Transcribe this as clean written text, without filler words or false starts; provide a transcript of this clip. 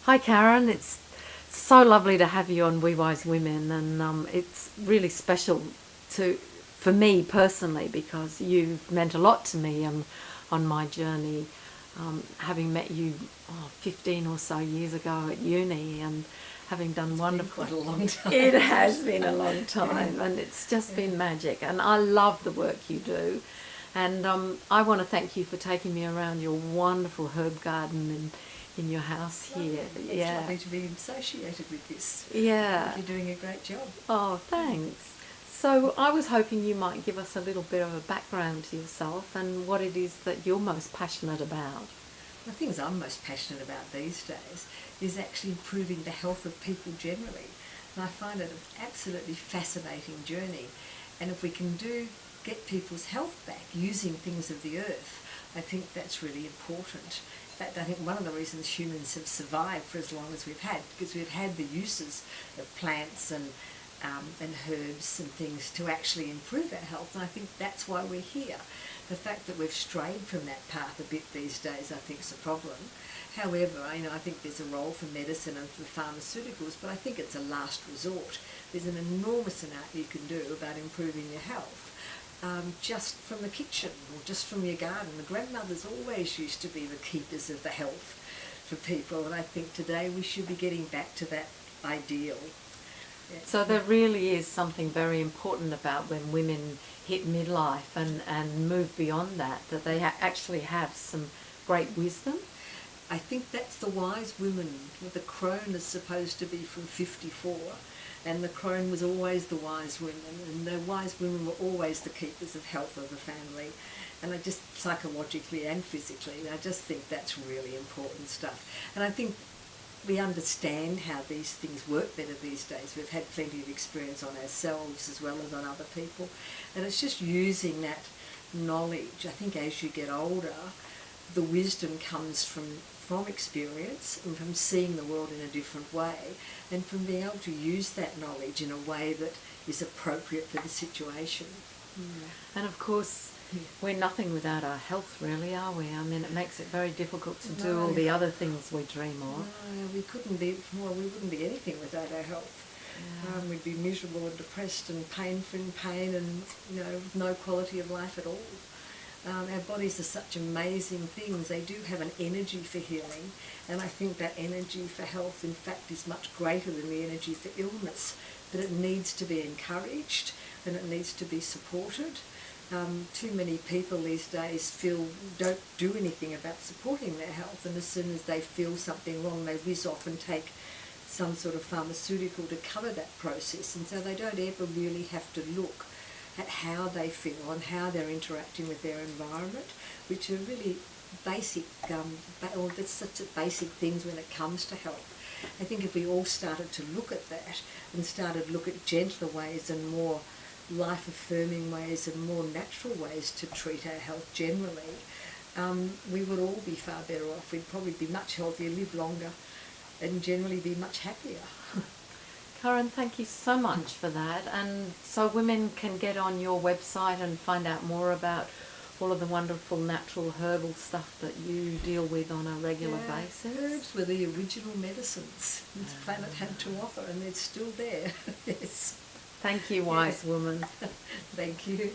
Hi Karen, it's so lovely to have you on We Wise Women, and it's really special for me personally because you've meant a lot to me on my journey, having met you 15 or so years ago at uni and having done wonderful. Quite a long time. It has been a long time, and it's just been magic, and I love the work you do. And I want to thank you for taking me around your wonderful herb garden in your house here. It's lovely to be associated with this. Yeah. You're doing a great job. Oh, thanks. So I was hoping you might give us a little bit of a background to yourself and what it is that you're most passionate about. The things I'm most passionate about these days is actually improving the health of people generally. And I find it an absolutely fascinating journey. And if we can get people's health back using things of the earth, I think that's really important. In fact, I think one of the reasons humans have survived for as long as we've had, because we've had the uses of plants and herbs and things to actually improve our health, and I think that's why we're here. The fact that we've strayed from that path a bit these days, I think, is a problem. However, I think there's a role for medicine and for pharmaceuticals, but I think it's a last resort. There's an enormous amount you can do about improving your health. Just from the kitchen or just from your garden. The grandmothers always used to be the keepers of the health for people, and I think today we should be getting back to that ideal. Yeah. So there really is something very important about when women hit midlife and move beyond that they actually have some great wisdom. I think that's the wise women. The crone is supposed to be from 54, and the crone was always the wise women, and the wise women were always the keepers of health of the family. And I just, psychologically and physically, I just think that's really important stuff. And I think we understand how these things work better these days. We've had plenty of experience on ourselves as well as on other people. And it's just using that knowledge. I think as you get older, the wisdom comes from experience and from seeing the world in a different way and from being able to use that knowledge in a way that is appropriate for the situation. And of course, we're nothing without our health, really, are we? I mean, it makes it very difficult to do all the other things we dream of. No, we wouldn't be anything without our health. Yeah. We'd be miserable and depressed and in pain and, with no quality of life at all. Our bodies are such amazing things. They do have an energy for healing, and I think that energy for health, in fact, is much greater than the energy for illness, but it needs to be encouraged and it needs to be supported. Too many people these days don't do anything about supporting their health, and as soon as they feel something wrong, they whiz off and take some sort of pharmaceutical to cover that process, and so they don't ever really have to look at how they feel and how they're interacting with their environment, which are really basic, that's such basic things when it comes to health. I think if we all started to look at that and started to look at gentler ways and more life-affirming ways and more natural ways to treat our health generally, we would all be far better off. We'd probably be much healthier, live longer, and generally be much happier. Karen, thank you so much for that. And so women can get on your website and find out more about all of the wonderful natural herbal stuff that you deal with on a regular basis. Herbs were the original medicines this planet had to offer, and they're still there. Yes. Thank you, wise woman. Thank you.